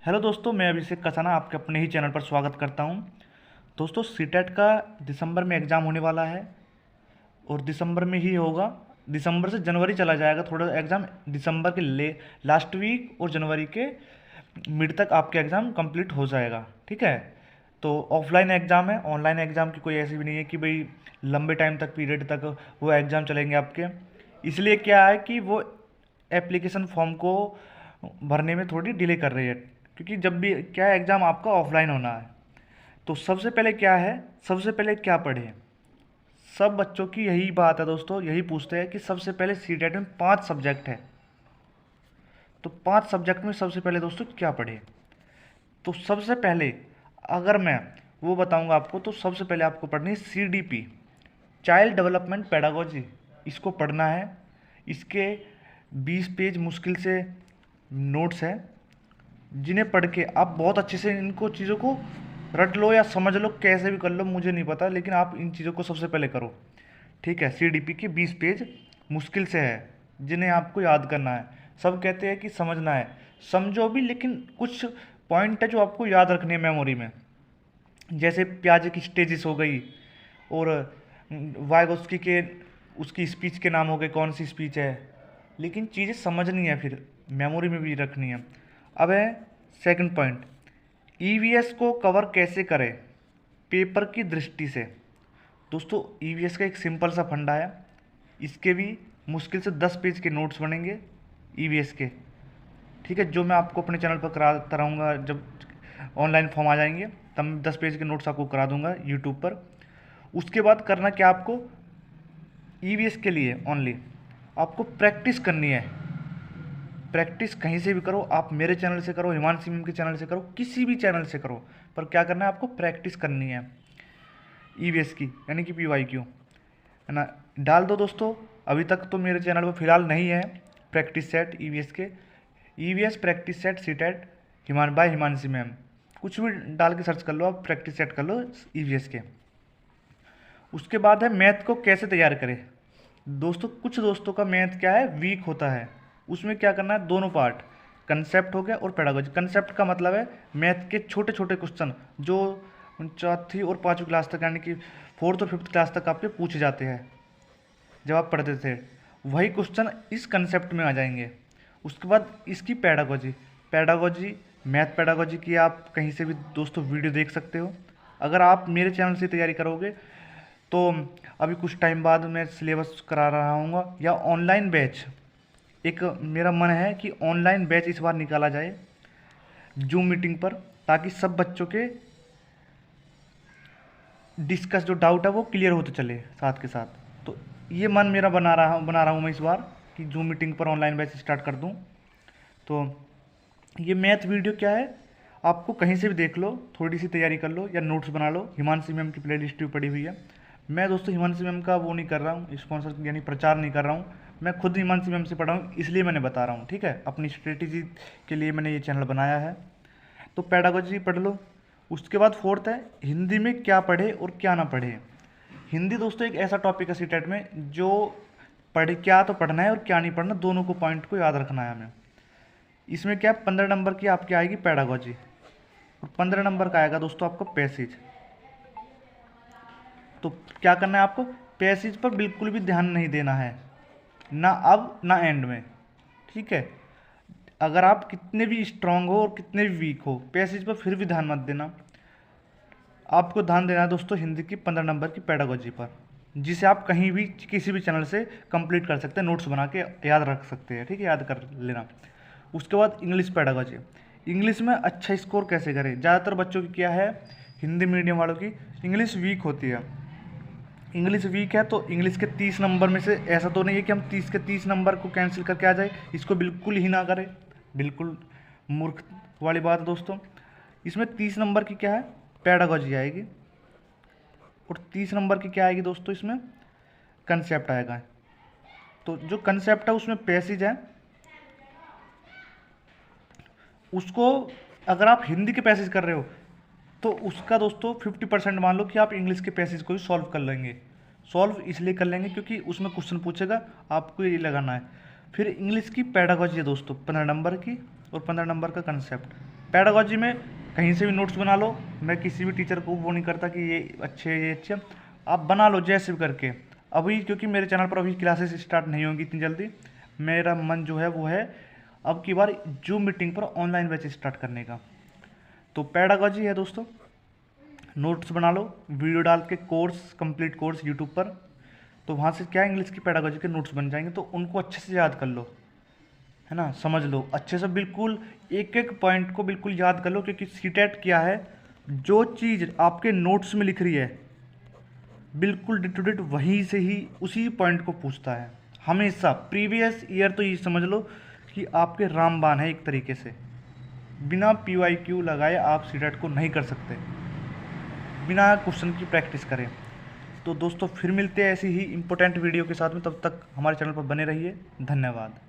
Hello दोस्तों, मैं अभिषेक कसाना आपके अपने ही चैनल पर स्वागत करता हूं। दोस्तों, सीटेट का दिसंबर में एग्ज़ाम होने वाला है और दिसंबर में ही होगा। दिसंबर से जनवरी चला जाएगा, थोड़ा एग्ज़ाम दिसंबर के लास्ट वीक और जनवरी के मिड तक आपके एग्ज़ाम कंप्लीट हो जाएगा। ठीक है, तो ऑफलाइन एग्ज़ाम है, ऑनलाइन एग्ज़ाम की कोई ऐसी भी नहीं है कि भाई लंबे टाइम तक पीरियड तक वो एग्ज़ाम चलेंगे आपके। इसलिए क्या है कि वो एप्लीकेशन फॉर्म को भरने में थोड़ी डिले कर रही है, क्योंकि जब भी क्या है एग्ज़ाम आपका ऑफलाइन होना है। तो सबसे पहले क्या है, सबसे पहले क्या पढ़े, सब बच्चों की यही बात है दोस्तों, यही पूछते हैं कि सबसे पहले सीटेट में 5 सब्जेक्ट है, तो 5 सब्जेक्ट में सबसे पहले दोस्तों क्या पढ़े। तो सबसे पहले अगर मैं वो बताऊंगा आपको, तो सबसे पहले आपको पढ़नी है CDP, चाइल्ड डेवलपमेंट पेडागोजी। इसको पढ़ना है। इसके 20 पेज मुश्किल से नोट्स हैं, जिन्हें पढ़ के आप बहुत अच्छे से इनको चीज़ों को रट लो या समझ लो, कैसे भी कर लो मुझे नहीं पता, लेकिन आप इन चीज़ों को सबसे पहले करो। ठीक है, CDP के 20 पेज मुश्किल से है, जिन्हें आपको याद करना है। सब कहते हैं कि समझना है, समझो भी, लेकिन कुछ पॉइंट है जो आपको याद रखने हैं मेमोरी में। जैसे प्याजे की स्टेजेस हो गई, और वाइगोस्की के उसकी स्पीच के नाम हो गए, कौन सी स्पीच है, लेकिन चीज़ें समझनी है, फिर मेमोरी में भी रखनी है। अब है सेकंड पॉइंट, EVS को कवर कैसे करें पेपर की दृष्टि से। दोस्तों, EVS का एक सिंपल सा फंडा है, इसके भी मुश्किल से 10 पेज के नोट्स बनेंगे EVS के। ठीक है, जो मैं आपको अपने चैनल पर कराता रहूँगा, जब ऑनलाइन फॉर्म आ जाएंगे तब मैं 10 पेज के नोट्स आपको करा दूंगा यूट्यूब पर। उसके बाद करना क्या आपको, EVS के लिए ओनली आपको प्रैक्टिस करनी है। प्रैक्टिस कहीं से भी करो, आप मेरे चैनल से करो, हिमांशी मैम के चैनल से करो, किसी भी चैनल से करो, पर क्या करना है आपको, प्रैक्टिस करनी है EVS की, यानी कि PYQ, है ना। डाल दो दोस्तों, अभी तक तो मेरे चैनल पर फिलहाल नहीं है प्रैक्टिस सेट EVS के, EVS practice set CTET by Himanshi ma'am, कुछ भी डाल के सर्च कर लो, आप प्रैक्टिस सेट कर लो EVS के। उसके बाद है मैथ को कैसे तैयार करें। दोस्तों, कुछ दोस्तों का मैथ क्या है, वीक होता है। उसमें क्या करना है, दोनों पार्ट, कंसेप्ट हो गया और पेडागोजी। कंसेप्ट का मतलब है मैथ के छोटे छोटे क्वेश्चन जो चौथी और पाँचवीं क्लास तक, यानी कि 4th और 5th क्लास तक आपके पूछे जाते हैं जब आप पढ़ते थे, वही क्वेश्चन इस कंसेप्ट में आ जाएंगे। उसके बाद इसकी पेडागोजी, पेडागोजी मैथ पेडागोजी की आप कहीं से भी दोस्तों वीडियो देख सकते हो। अगर आप मेरे चैनल से तैयारी करोगे तो अभी कुछ टाइम बाद मैं सिलेबस करा रहा हूँ, या ऑनलाइन बैच, एक मेरा मन है कि ऑनलाइन बैच इस बार निकाला जाए जूम मीटिंग पर, ताकि सब बच्चों के डिस्कस जो डाउट है वो क्लियर होते चले साथ के साथ। तो ये मन मेरा बना रहा हूँ मैं इस बार, कि जूम मीटिंग पर ऑनलाइन बैच स्टार्ट कर दूँ। तो ये मैथ वीडियो क्या है, आपको कहीं से भी देख लो, थोड़ी सी तैयारी कर लो या नोट्स बना लो, हिमांशी मैम की प्ले लिस्ट भी पड़ी हुई है। मैं दोस्तों हिमांशी मैम का वो नहीं कर रहा हूँ, स्पॉन्सर यानी प्रचार नहीं कर रहा हूँ, मैं खुद हिमांशी मैम से पढ़ा हूँ, इसलिए मैंने बता रहा हूँ। ठीक है, अपनी स्ट्रेटेजी के लिए मैंने ये चैनल बनाया है। तो पेडागोजी पढ़ लो। उसके बाद फोर्थ है, हिंदी में क्या पढ़े और क्या ना पढ़े। हिंदी दोस्तों एक ऐसा टॉपिक है सीटेट में, जो पढ़ क्या तो पढ़ना है और क्या नहीं पढ़ना, दोनों को पॉइंट को याद रखना है हमें। इसमें क्या 15 नंबर की आपकी आएगी पेडागोजी, और 15 नंबर का आएगा दोस्तों आपको पैसेज। तो क्या करना है आपको, पैसेज पर बिल्कुल भी ध्यान नहीं देना है, ना अब ना एंड में। ठीक है, अगर आप कितने भी स्ट्रांग हो और कितने भी वीक हो, पैसेज पर फिर भी ध्यान मत देना। आपको ध्यान देना है दोस्तों हिंदी की 15 नंबर की पेडागोजी पर, जिसे आप कहीं भी किसी भी चैनल से कंप्लीट कर सकते हैं, नोट्स बना के याद रख सकते हैं। ठीक है, याद कर लेना। उसके बाद इंग्लिश पेडागोजी, इंग्लिश में अच्छा स्कोर कैसे करें। ज़्यादातर बच्चों की क्या है, हिंदी मीडियम वालों की इंग्लिश वीक होती है। इंग्लिश वीक है तो इंग्लिश के 30 नंबर में से ऐसा तो नहीं है कि हम 30 के 30 नंबर को कैंसिल करके आ जाए, इसको बिल्कुल ही ना करें, बिल्कुल मूर्ख वाली बात है दोस्तों। इसमें 30 नंबर की क्या है, पेडागोजी आएगी, और 30 नंबर की क्या आएगी दोस्तों, इसमें कंसेप्ट आएगा। तो जो कंसेप्ट है उसमें पैसेज है, उसको अगर आप हिंदी के पैसेज कर रहे हो तो उसका दोस्तों 50% मान लो कि आप इंग्लिश के पैसेज को ही सॉल्व कर लेंगे। सॉल्व इसलिए कर लेंगे क्योंकि उसमें क्वेश्चन पूछेगा, आपको ये लगाना है। फिर इंग्लिश की पेडागोजी है दोस्तों 15 नंबर की, और 15 नंबर का कंसेप्ट। पैडागॉजी में कहीं से भी नोट्स बना लो, मैं किसी भी टीचर को वो नहीं करता कि ये अच्छे, आप बना लो जैसे भी करके। अभी क्योंकि मेरे चैनल पर अभी क्लासेस स्टार्ट नहीं होंगी इतनी जल्दी, मेरा मन जो है वो है अब की बार जूम मीटिंग पर ऑनलाइन बैच स्टार्ट करने का। तो पैडागॉजी है दोस्तों, नोट्स बना लो, वीडियो डाल के कोर्स, कंप्लीट कोर्स यूट्यूब पर, तो वहाँ से क्या इंग्लिश की पैडागॉजी के नोट्स बन जाएंगे, तो उनको अच्छे से याद कर लो, है ना, समझ लो अच्छे से, बिल्कुल एक एक पॉइंट को बिल्कुल याद कर लो। क्योंकि सीटेट क्या है, जो चीज़ आपके नोट्स में लिख रही है बिल्कुल डिट टू डिट वहीं से ही उसी पॉइंट को पूछता है हमेशा। प्रीवियस ईयर तो ये समझ लो कि आपके रामबाण है एक तरीके से, बिना PYQ लगाए आप सीटेट को नहीं कर सकते, बिना क्वेश्चन की प्रैक्टिस करें। तो दोस्तों फिर मिलते हैं ऐसी ही इम्पोर्टेंट वीडियो के साथ में, तब तक हमारे चैनल पर बने रहिए। धन्यवाद।